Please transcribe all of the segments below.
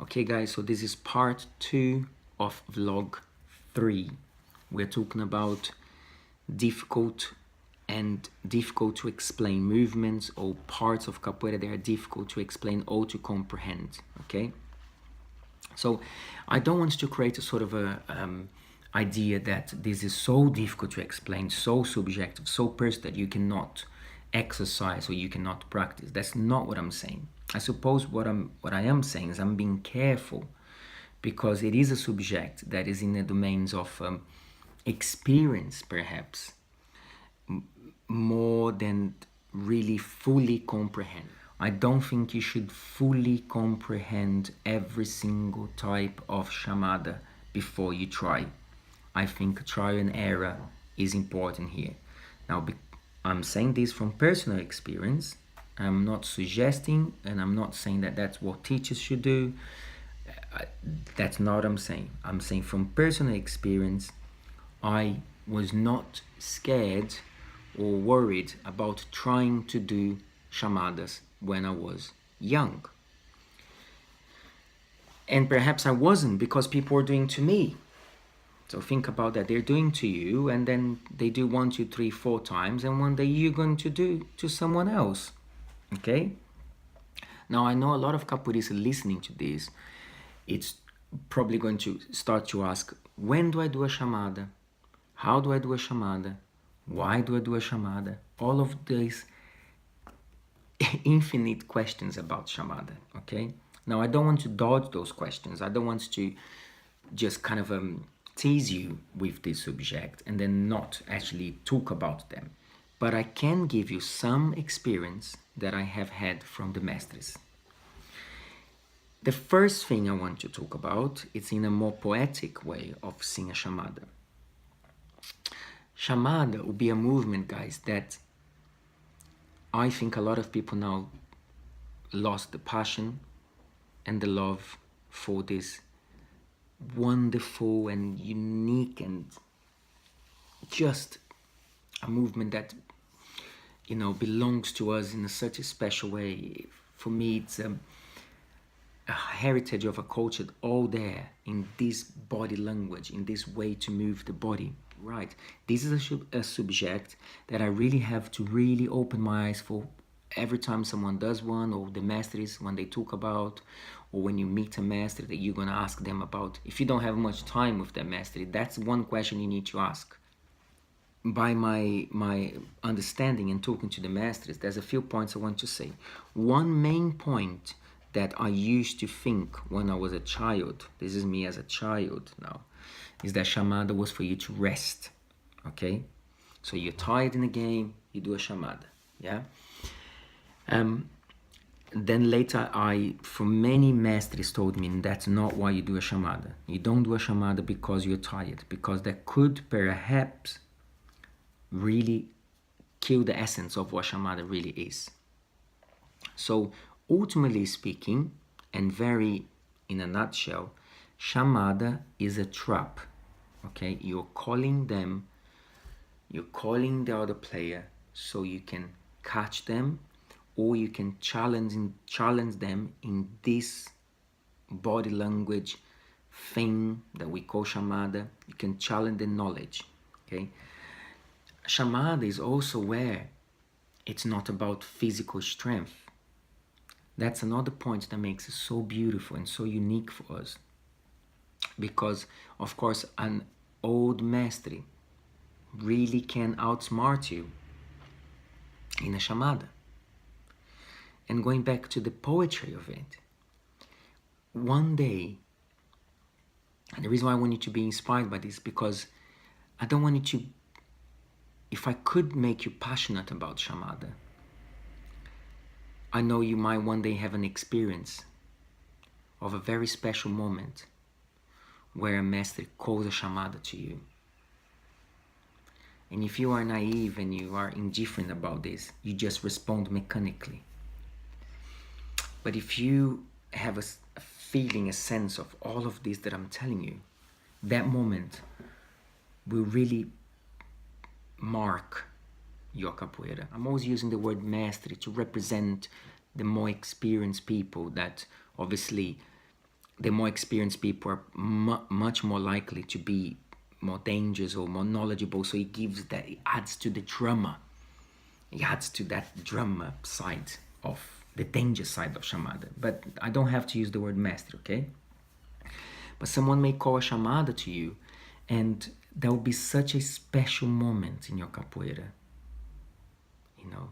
Okay guys, so this is part 2 of vlog 3. We're talking about difficult to explain movements or parts of capoeira that are difficult to explain or to comprehend. Okay, so I don't want to create a sort of a idea that this is so difficult to explain, so subjective, so personal that you cannot exercise or you cannot practice. That's not what I'm saying. I suppose what I am saying is I'm being careful because it is a subject that is in the domains of experience, perhaps more than really fully comprehend. I don't think you should fully comprehend every single type of chamada before you try. I think trial and error is important here. Now, I'm saying this from personal experience. I'm not suggesting and I'm not saying that that's what teachers should do. That's not what I'm saying. I'm saying from personal experience, I was not scared or worried about trying to do chamadas when I was young. And perhaps I wasn't because people were doing to me. So think about that. They're doing to you and then they do 1, 2, 3, 4 times and one day you're going to do to someone else. Okay? Now I know a lot of capoeiristas listening to this. It's probably going to start to ask, when do I do a chamada? How do I do a chamada? Why do I do a chamada? All of these infinite questions about chamada, okay? Now, I don't want to dodge those questions. I don't want to just kind of tease you with this subject and then not actually talk about them. But I can give you some experience that I have had from the mestres. The first thing I want to talk about is in a more poetic way of seeing a chamada. Chamada will be a movement, guys, that I think a lot of people now lost the passion and the love for this wonderful and unique and just a movement that, you know, belongs to us in such a special way. For me, it's a heritage of a culture all there in this body language, in this way to move the body. Right, this is a subject that I really have to really open my eyes for every time someone does one, or the masters when they talk about, or when you meet a master that you're gonna ask them about. If you don't have much time with that master, that's one question you need to ask. By my understanding and talking to the masters, there's a few points I want to say. One main point that I used to think when I was a child, this is me as a child now, is that chamada was for you to rest, okay? So you're tired in the game, you do a chamada, yeah? Then later from many masters told me that's not why you do a chamada. You don't do a chamada because you're tired, because that could perhaps really kill the essence of what chamada really is. So ultimately speaking, and very in a nutshell, chamada is a trap. Okay, you're calling the other player so you can catch them, or you can challenge them in this body language thing that we call chamada. You can challenge the knowledge. Okay, chamada is also where it's not about physical strength. That's another point that makes it so beautiful and so unique for us. Because, of course, an old master really can outsmart you in a chamada. And going back to the poetry of it, one day, and the reason why I want you to be inspired by this, because I don't want you to, if I could make you passionate about chamada, I know you might one day have an experience of a very special moment where a master calls a chamada to you. And if you are naive and you are indifferent about this, you just respond mechanically. But if you have a feeling, a sense of all of this that I'm telling you, that moment will really mark your capoeira. I'm always using the word mastery to represent the more experienced people that obviously the more experienced people are much more likely to be more dangerous or more knowledgeable. So it adds to the drama. It adds to that drama side of the danger side of chamada. But I don't have to use the word master, okay? But someone may call a chamada to you, and that will be such a special moment in your capoeira. You know,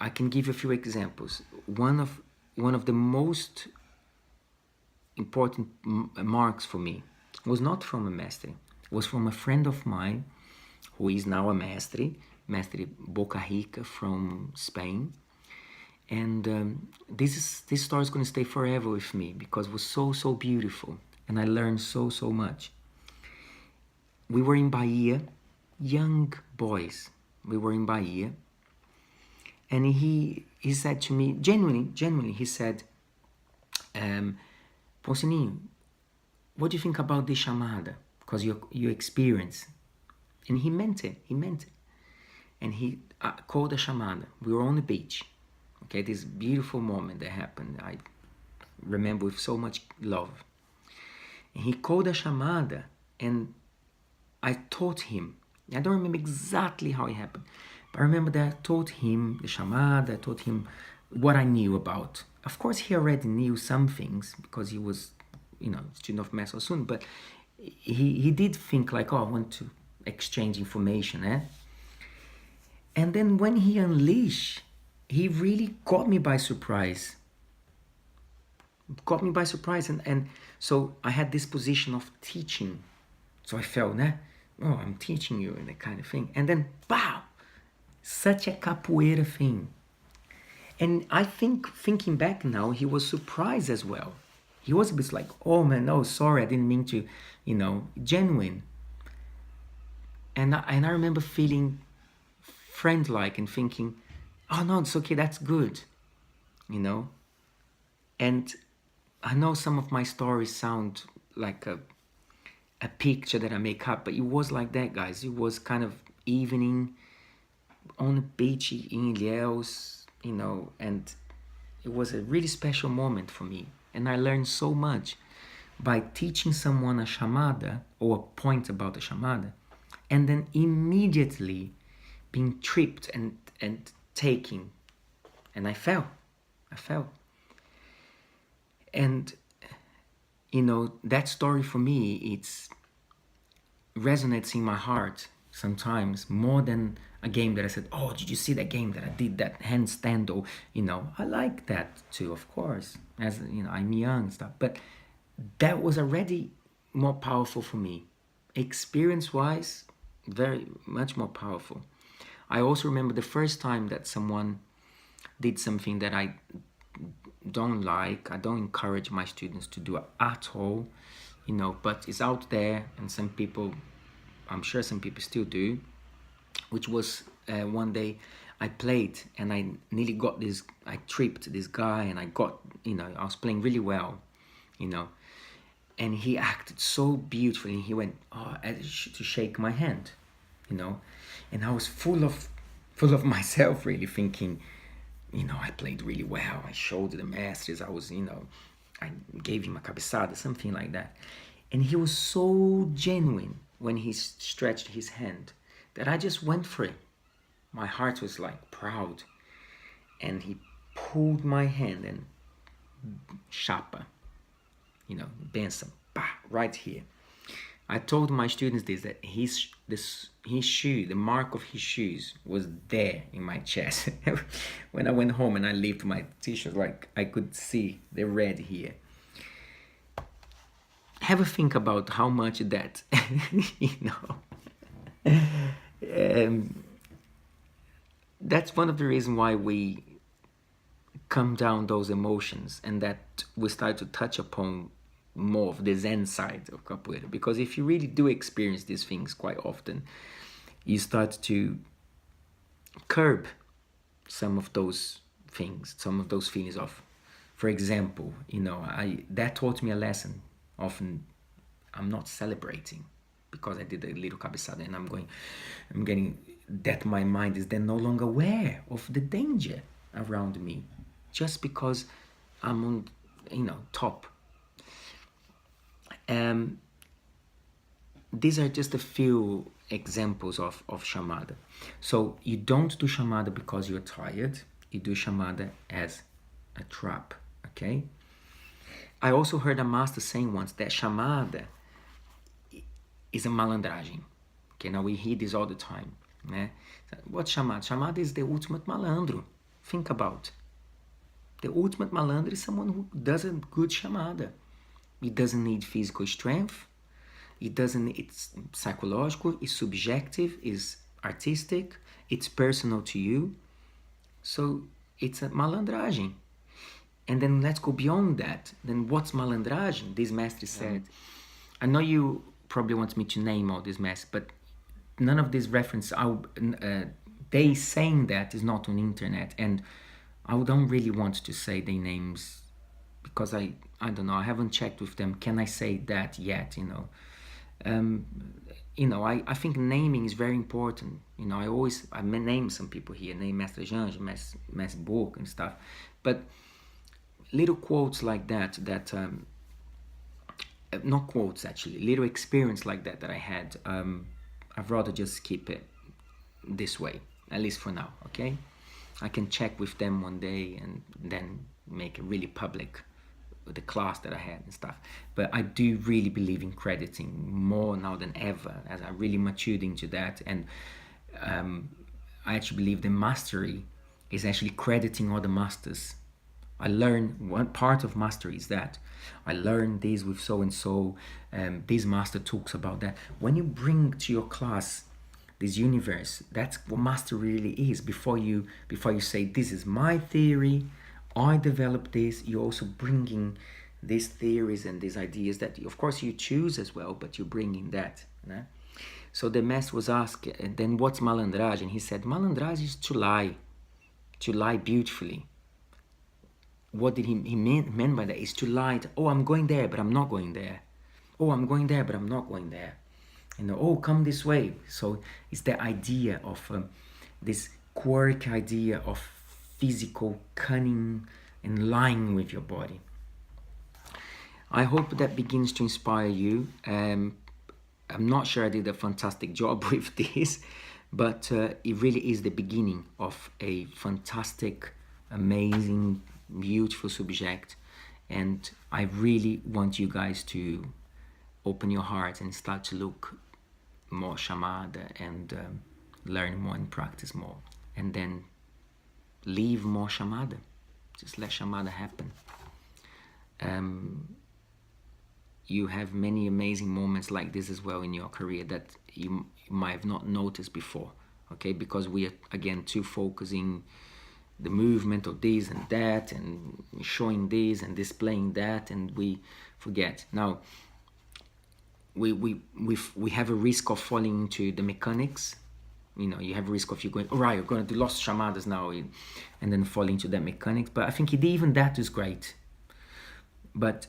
I can give you a few examples. One of the most important marks for me was not from a mestre, was from a friend of mine who is now a mestre Boca Rica from Spain. And this story is going to stay forever with me because it was so beautiful, and I learned so much. We were in Bahia, young boys. We were in Bahia, and he said to me, genuinely, he said, Poncianinho, what do you think about this chamada? Because you experience. And he meant it. And he called a chamada. We were on the beach. Okay, this beautiful moment that happened, I remember with so much love. And he called a chamada, and I taught him. I don't remember exactly how it happened, but I remember that I taught him the chamada, I taught him what I knew about. Of course, he already knew some things because he was, student of Mass soon, but he did think like, oh, I want to exchange information, eh? And then when he unleashed, he really caught me by surprise. And so I had this position of teaching. So I felt, oh, I'm teaching you and that kind of thing. And then, wow, such a capoeira thing. And I think, thinking back now, he was surprised as well. He was a bit like, oh man, no, sorry, I didn't mean to, genuine. And I remember feeling friend-like and thinking, oh no, it's okay, that's good, And I know some of my stories sound like a picture that I make up, but it was like that, guys. It was kind of evening on the beach in Ilhéus, and it was a really special moment for me. And I learned so much by teaching someone a chamada or a point about a chamada, and then immediately being tripped and taking, and I fell. And that story for me, it resonates in my heart sometimes more than a game that I said, oh, did you see that game that I did that handstand? Or I like that too, of course, as I'm young and stuff, but that was already more powerful for me, experience wise, very much more powerful. I also remember the first time that someone did something that I don't like. I don't encourage my students to do it at all, but it's out there, and some people, I'm sure some people still do, which was one day I played and I nearly I tripped this guy, and I got, I was playing really well, and he acted so beautifully, and he went, oh, to shake my hand, and I was full of myself, really thinking, I played really well. I showed the masters. I was, I gave him a cabeçada, something like that. And he was so genuine when he stretched his hand that I just went for it. My heart was like proud. And he pulled my hand and chapa, benção, right here. I told my students that his shoe, the mark of his shoes was there in my chest. When I went home and I lifted my t-shirt, like I could see the red here. Have a think about how much that, that's one of the reasons why we calm down those emotions, and that we start to touch upon more of the Zen side of capoeira, because if you really do experience these things quite often, you start to curb some of those things, some of those feelings of, for example, that taught me a lesson. Often I'm not celebrating because I did a little cabeçada, and I'm getting that my mind is then no longer aware of the danger around me, just because I'm on top Um, these are just a few examples of chamada. So you don't do chamada because you're tired. You do chamada as a trap, okay? I also heard a master saying once that chamada is a malandragem. Okay, now we hear this all the time, né? What's chamada? Chamada is the ultimate malandro. Think about. The ultimate malandro is someone who does a good chamada. It doesn't need physical strength. It doesn't. It's psychological. It's subjective. It's artistic. It's personal to you. So it's a malandragem. And then let's go beyond that. Then what's malandragem? This master said. I know you probably want me to name all these masters, but none of these references. They saying that is not on the internet, and I don't really want to say their names because I don't know. I haven't checked with them. Can I say that yet? I think naming is very important. I name some people here, name Master Jange, Master Book and stuff, but little quotes like that not quotes actually, little experience like that I had, I'd rather just keep it this way, at least for now, okay? I can check with them one day and then make it really public, the class that I had and stuff. But I do really believe in crediting more now than ever, as I really matured into that. And I actually believe the mastery is actually crediting other masters. I learned one part of mastery is that I learned this with so and so. This master talks about that. When you bring to your class this universe, that's what mastery really is. Before you say this is my theory, I developed this. You're also bringing these theories and these ideas that, of course, you choose as well, but you're bringing that. Né? So the master was asked, then what's malandragem? And he said, malandragem is to lie beautifully. What did he meant by that? Is to lie. Oh, I'm going there, but I'm not going there. Oh, I'm going there, but I'm not going there. Oh, come this way. So it's the idea of this quirky idea of physical cunning and lying with your body. I hope that begins to inspire you. I'm not sure I did a fantastic job with this, but it really is the beginning of a fantastic, amazing, beautiful subject, and I really want you guys to open your hearts and start to look more chamada and learn more and practice more, and then leave more chamada. Just let chamada happen. You have many amazing moments like this as well in your career that you might have not noticed before, okay? Because we are, again, too focusing the movement of this and that and showing this and displaying that, and we forget. Now, we have a risk of falling into the mechanics. You have a risk of you going, all right, you're going to do lost chamadas now, and then fall into that mechanics. But I think even that is great. But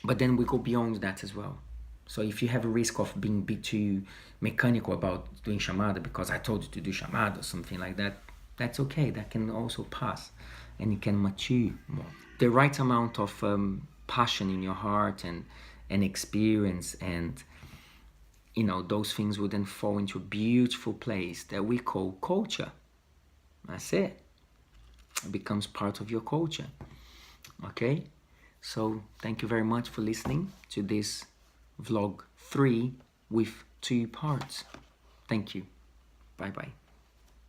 then we go beyond that as well. So if you have a risk of being too mechanical about doing chamada because I told you to do chamada or something like that, that's okay. That can also pass, and you can mature more. The right amount of passion in your heart and experience, and those things will then fall into a beautiful place that we call culture. That's it. It becomes part of your culture. Okay? So thank you very much for listening to this vlog 3 with 2 parts. Thank you. Bye bye.